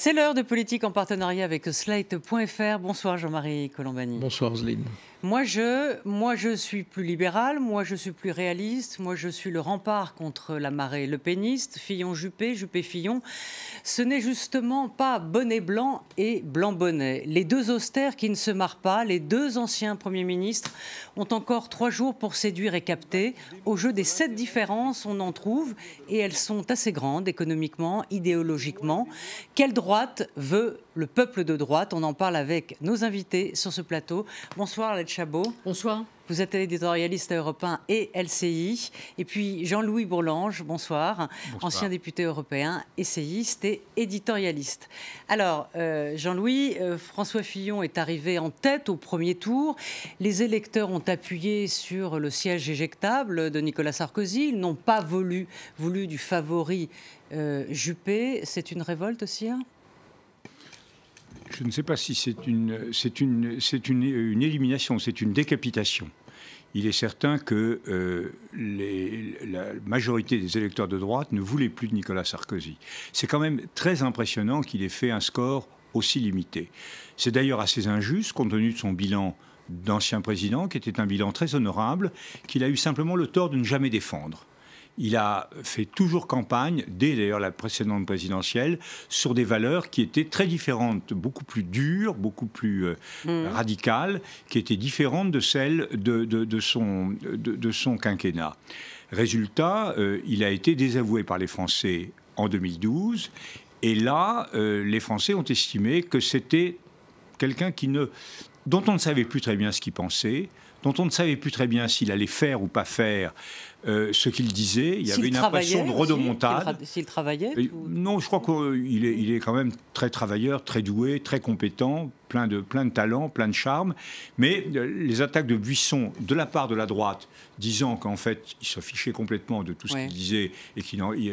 C'est l'heure de politique en partenariat avec Slate.fr. Bonsoir Jean-Marie Colombani. Bonsoir Roselyne. Moi je suis plus libéral, moi je suis plus réaliste, moi je suis le rempart contre la marée lepéniste, Fillon-Juppé, Juppé-Fillon. Ce n'est justement pas bonnet blanc et blanc bonnet. Les deux austères qui ne se marrent pas, les deux anciens premiers ministres ont encore 3 jours pour séduire et capter. Au jeu des 7 différences, on en trouve et elles sont assez grandes économiquement, idéologiquement. Quelle droite veut le peuple de droite? On en parle avec nos invités sur ce plateau. Bonsoir Arlette Chabot. Bonsoir. Vous êtes éditorialiste à Europe 1 et LCI. Et puis Jean-Louis Bourlange, bonsoir. Ancien député européen, essayiste et éditorialiste. Alors, Jean-Louis, François Fillon est arrivé en tête au premier tour. Les électeurs ont appuyé sur le siège éjectable de Nicolas Sarkozy. Ils n'ont pas voulu du favori Juppé. C'est une révolte aussi, hein? Je ne sais pas si c'est une élimination, c'est une décapitation. Il est certain que la majorité des électeurs de droite ne voulaient plus de Nicolas Sarkozy. C'est quand même très impressionnant qu'il ait fait un score aussi limité. C'est d'ailleurs assez injuste, compte tenu de son bilan d'ancien président, qui était un bilan très honorable, qu'il a eu simplement le tort de ne jamais défendre. Il a fait toujours campagne, dès d'ailleurs la précédente présidentielle, sur des valeurs qui étaient très différentes, beaucoup plus dures, beaucoup plus radicales, qui étaient différentes de celles de son quinquennat. Résultat, il a été désavoué par les Français en 2012, et là, les Français ont estimé que c'était quelqu'un dont on ne savait plus très bien ce qu'il pensait, dont on ne savait plus très bien s'il allait faire ou pas faire ce qu'il disait. Il y avait une impression de rodomontade. S'il travaillait Non, je crois qu'il est quand même très travailleur, très doué, très compétent, plein de talent, plein de charme. Mais les attaques de Buisson de la part de la droite, disant qu'en fait, il se fichait complètement de tout ce qu'il disait, et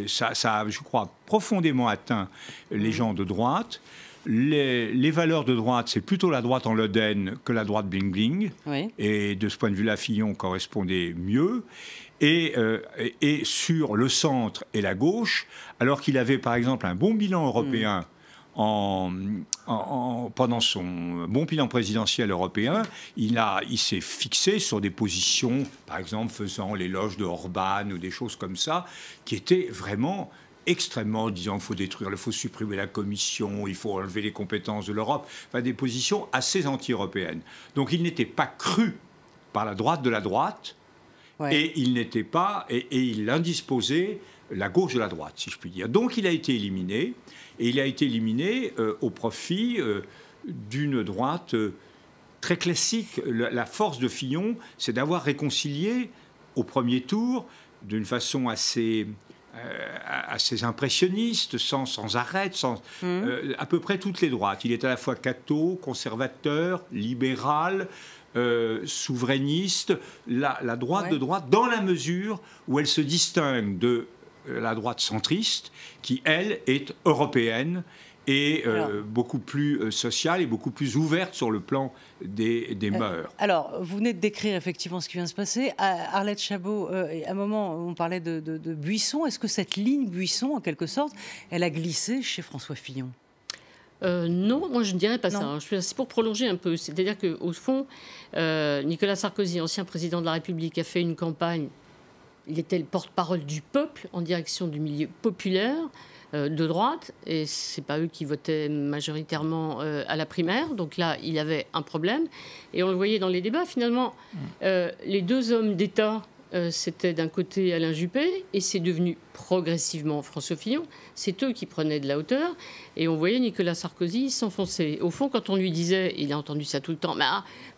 ça a, je crois, profondément atteint les gens de droite. Les valeurs de droite, c'est plutôt la droite en Lodène que la droite bling-bling. Oui. Et de ce point de vue-là, Fillon correspondait mieux. Et sur le centre et la gauche, alors qu'il avait par exemple un bon bilan européen pendant son bon bilan présidentiel européen, il s'est fixé sur des positions, par exemple faisant l'éloge de Orban ou des choses comme ça, qui étaient vraiment extrêmement, disant qu'il faut supprimer la Commission, il faut enlever les compétences de l'Europe, enfin des positions assez anti-européennes. Donc il n'était pas cru par la droite de la droite, et il n'était pas, et il indisposait la gauche de la droite, si je puis dire. Donc il a été éliminé, et il a été éliminé au profit d'une droite très classique. La force de Fillon, c'est d'avoir réconcilié au premier tour, d'une façon assez impressionniste, sans arrêt, à peu près toutes les droites. Il est à la fois catho, conservateur, libéral, souverainiste, la droite de droite, dans la mesure où elle se distingue de la droite centriste, qui, elle, est européenne et beaucoup plus sociale et beaucoup plus ouverte sur le plan des mœurs. Alors, vous venez de décrire effectivement ce qui vient de se passer. Arlette Chabot, à un moment, on parlait de Buisson. Est-ce que cette ligne Buisson, en quelque sorte, elle a glissé chez François Fillon? Non, moi je ne dirais pas ça. C'est pour prolonger un peu. C'est-à-dire qu'au fond, Nicolas Sarkozy, ancien président de la République, a fait une campagne. Il était le porte-parole du peuple en direction du milieu populaire de droite, et c'est pas eux qui votaient majoritairement à la primaire. Donc là, il avait un problème, et on le voyait dans les débats. Finalement, les deux hommes d'État, c'était d'un côté Alain Juppé, et c'est devenu progressivement François Fillon. C'est eux qui prenaient de la hauteur, et on voyait Nicolas Sarkozy s'enfoncer. Au fond, quand on lui disait, il a entendu ça tout le temps, mais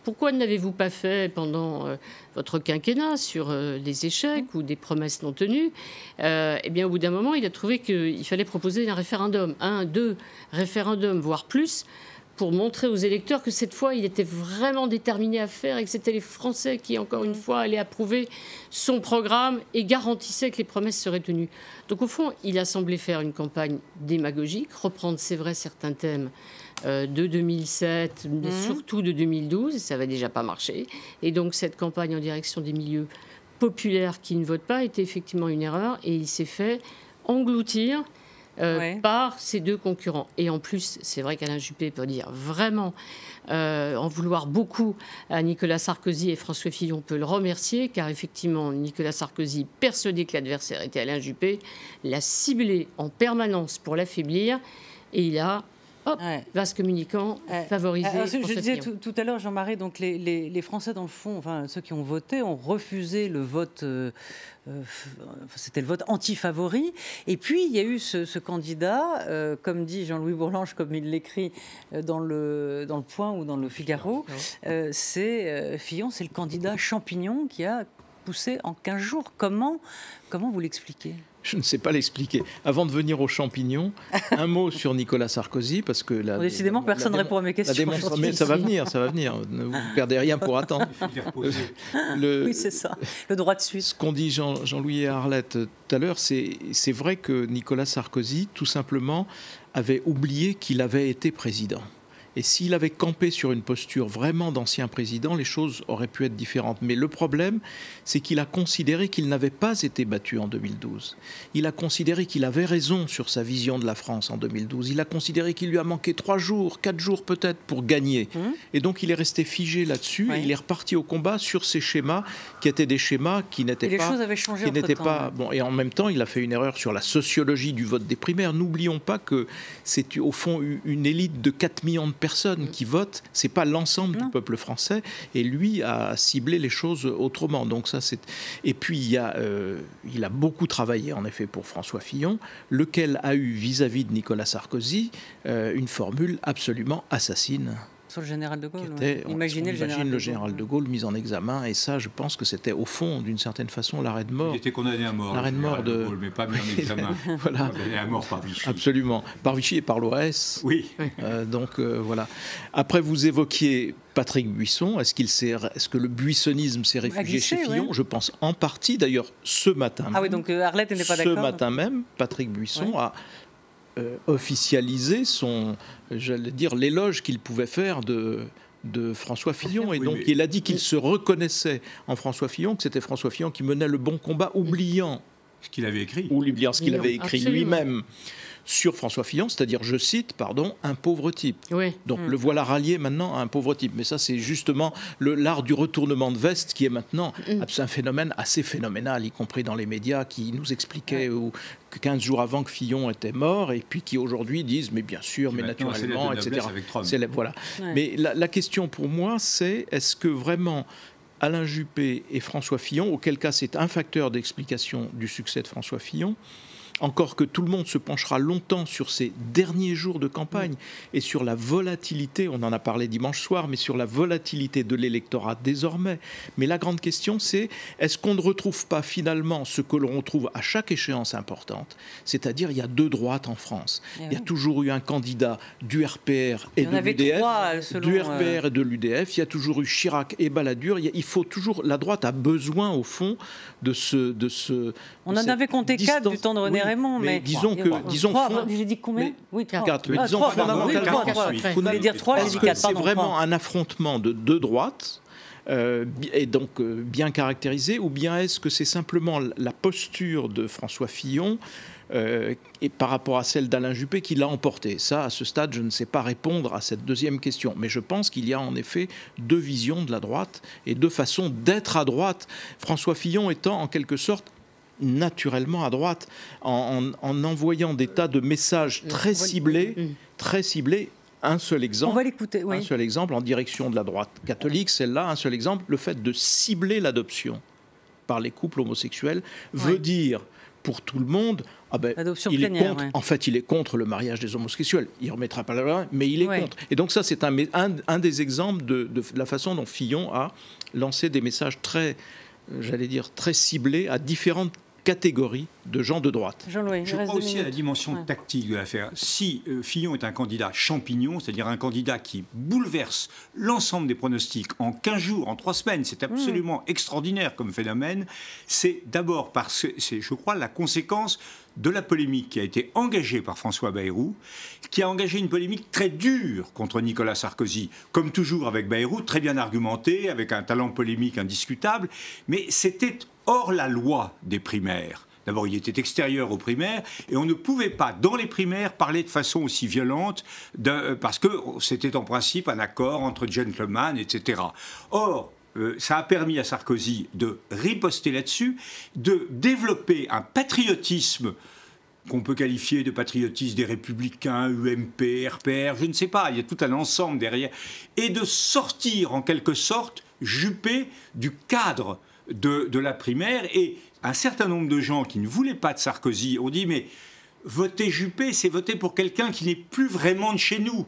pourquoi ne l'avez-vous pas fait pendant votre quinquennat sur des échecs ou des promesses non tenues? Eh bien, au bout d'un moment, il a trouvé qu'il fallait proposer un référendum, 2 référendums, voire plus, pour montrer aux électeurs que cette fois, il était vraiment déterminé à faire et que c'était les Français qui, encore une fois, allaient approuver son programme et garantissaient que les promesses seraient tenues. Donc, au fond, il a semblé faire une campagne démagogique, reprendre, c'est vrai, certains thèmes de 2007, mais surtout de 2012, et ça n'avait déjà pas marché. Et donc, cette campagne en direction des milieux populaires qui ne votent pas était effectivement une erreur, et il s'est fait engloutir par ces deux concurrents. Et en plus, c'est vrai qu'Alain Juppé peut dire vraiment en vouloir beaucoup à Nicolas Sarkozy, et François Fillon peut le remercier, car effectivement, Nicolas Sarkozy, persuadé que l'adversaire était Alain Juppé, l'a ciblé en permanence pour l'affaiblir, et il a... vaste communicant, favorisé. Je disais tout à l'heure, Jean-Marie, donc les Français, dans le fond, enfin, ceux qui ont voté, ont refusé le vote, c'était le vote anti-favori. Et puis, il y a eu ce candidat, comme dit Jean-Louis Bourlange, comme il l'écrit dans le Point ou dans le Figaro, c'est Fillon, c'est le candidat champignon qui a poussé en 15 jours. Comment vous l'expliquez ? Je ne sais pas l'expliquer. Avant de venir aux champignons, un mot sur Nicolas Sarkozy, parce que décidément, personne ne répond à mes questions. Mais ça va venir. Ne vous perdez rien pour attendre. Oui, c'est ça. Le droit de suite. Ce qu'ont dit Jean-Louis et Arlette tout à l'heure, c'est vrai que Nicolas Sarkozy, tout simplement, avait oublié qu'il avait été président. Et s'il avait campé sur une posture vraiment d'ancien président, les choses auraient pu être différentes. Mais le problème, c'est qu'il a considéré qu'il n'avait pas été battu en 2012. Il a considéré qu'il avait raison sur sa vision de la France en 2012. Il a considéré qu'il lui a manqué 3 jours, 4 jours peut-être pour gagner. Et donc il est resté figé là-dessus et il est reparti au combat sur ces schémas qui étaient des schémas qui n'étaient pas... Les choses avaient changé entre-temps. Bon, et en même temps, il a fait une erreur sur la sociologie du vote des primaires. N'oublions pas que c'est au fond une élite de 4 millions de personnes qui votent, c'est pas l'ensemble du peuple français, et lui a ciblé les choses autrement. Donc ça, c'est... Et puis il a beaucoup travaillé en effet pour François Fillon, lequel a eu vis-à-vis de Nicolas Sarkozy une formule absolument assassine. Sur le général de Gaulle, Imaginez le général de Gaulle mis en examen, et ça, je pense que c'était au fond, d'une certaine façon, l'arrêt de mort. Il était condamné à mort. L'arrêt de mort de Gaulle, mais pas mis en examen. Voilà. Condamné à mort par Vichy. Absolument, par Vichy et par l'OAS. Oui. Voilà. Après, vous évoquiez Patrick Buisson. Est-ce que le buissonnisme s'est réfugié chez Fillon ? Je pense en partie. D'ailleurs, ce matin même. Ah oui, donc Arlette n'est pas d'accord. Ce matin même, Patrick Buisson a officialisé l'éloge qu'il pouvait faire de François Fillon. Et donc, il a dit qu'il se reconnaissait en François Fillon, que c'était François Fillon qui menait le bon combat, oubliant ce qu'il avait écrit. Oubliant ce qu'il avait écrit lui-même sur François Fillon, c'est-à-dire, je cite, un pauvre type. Oui. Donc le voilà rallié maintenant à un pauvre type. Mais ça, c'est justement l'art du retournement de veste qui est maintenant un phénomène assez phénoménal, y compris dans les médias qui nous expliquaient que 15 jours avant que Fillon était mort, et puis qui aujourd'hui disent, mais bien sûr, mais naturellement, etc. Voilà. Ouais. Mais la question pour moi, c'est est-ce que vraiment Alain Juppé et François Fillon, auquel cas c'est un facteur d'explication du succès de François Fillon, encore que tout le monde se penchera longtemps sur ces derniers jours de campagne et sur la volatilité, on en a parlé dimanche soir, mais sur la volatilité de l'électorat désormais. Mais la grande question, c'est est-ce qu'on ne retrouve pas finalement ce que l'on retrouve à chaque échéance importante, c'est-à-dire il y a 2 droites en France. Il y a toujours eu un candidat du RPR et de l'UDF, du RPR et de l'UDF, il y a toujours eu Chirac et Balladur, il faut toujours, la droite a besoin au fond de ce on en avait compté 4 du temps de René Raymond, mais disons que... J'ai dit combien ? Oui, 4. Mais disons fondamentalement, vous voulez dire 3, j'ai dit 4. C'est vraiment un affrontement de 2 droites, et donc bien caractérisé, ou bien est-ce que c'est simplement la posture de François Fillon et par rapport à celle d'Alain Juppé qui l'a emporté? Ça, à ce stade, je ne sais pas répondre à cette deuxième question. Mais je pense qu'il y a en effet 2 visions de la droite et 2 façons d'être à droite. François Fillon étant en quelque sorte naturellement à droite, en envoyant des tas de messages très ciblés. Un seul exemple, on va l'écouter, un seul exemple en direction de la droite catholique, celle-là, un seul exemple, le fait de cibler l'adoption par les couples homosexuels veut dire pour tout le monde, il est contre, en fait il est contre le mariage des homosexuels, il ne remettra pas la loi, mais il est contre. Et donc ça c'est un des exemples de la façon dont Fillon a lancé des messages très ciblés à différentes catégorie de gens de droite. Je crois aussi à la dimension tactique de l'affaire. Si Fillon est un candidat champignon, c'est-à-dire un candidat qui bouleverse l'ensemble des pronostics en 15 jours, en 3 semaines, c'est absolument extraordinaire comme phénomène, c'est d'abord parce que c'est, je crois, la conséquence de la polémique qui a été engagée par François Bayrou, qui a engagé une polémique très dure contre Nicolas Sarkozy, comme toujours avec Bayrou, très bien argumentée, avec un talent polémique indiscutable, mais c'était hors la loi des primaires. D'abord, il était extérieur aux primaires, et on ne pouvait pas, dans les primaires, parler de façon aussi violente, parce que c'était en principe un accord entre gentlemen, etc. Or, ça a permis à Sarkozy de riposter là-dessus, de développer un patriotisme qu'on peut qualifier de patriotisme des Républicains, UMP, RPR, je ne sais pas, il y a tout un ensemble derrière, et de sortir en quelque sorte Juppé du cadre de la primaire. Et un certain nombre de gens qui ne voulaient pas de Sarkozy ont dit mais voter Juppé, c'est voter pour quelqu'un qui n'est plus vraiment de chez nous.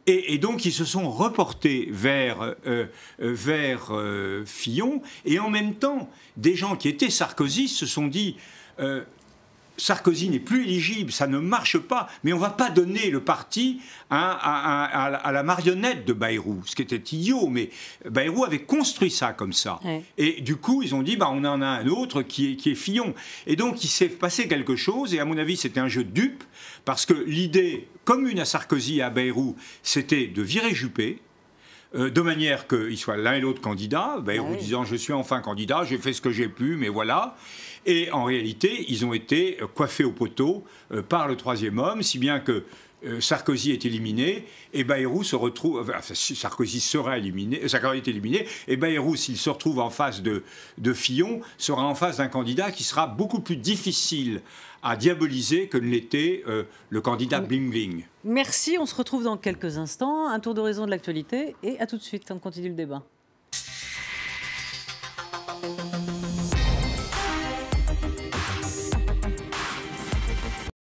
Et donc ils se sont reportés vers Fillon, et en même temps des gens qui étaient Sarkozy se sont dit Sarkozy n'est plus éligible, ça ne marche pas, mais on ne va pas donner le parti à la marionnette de Bayrou, ce qui était idiot, mais Bayrou avait construit ça comme ça. Ouais. Et du coup, ils ont dit, on en a un autre qui est Fillon. Et donc, il s'est passé quelque chose, et à mon avis, c'était un jeu de dupes, parce que l'idée commune à Sarkozy et à Bayrou, c'était de virer Juppé, de manière qu'ils soient l'un et l'autre candidats, Bayrou disant, je suis enfin candidat, j'ai fait ce que j'ai pu, mais voilà. Et en réalité, ils ont été coiffés au poteau par le troisième homme, si bien que Sarkozy est éliminé, et Bayrou se retrouve... Enfin, Sarkozy sera éliminé, Sarkozy est éliminé, et Bayrou, s'il se retrouve en face de Fillon, sera en face d'un candidat qui sera beaucoup plus difficile à diaboliser que ne l'était le candidat Bling Bling. Merci, on se retrouve dans quelques instants. Un tour d'horizon de l'actualité, et à tout de suite, on continue le débat.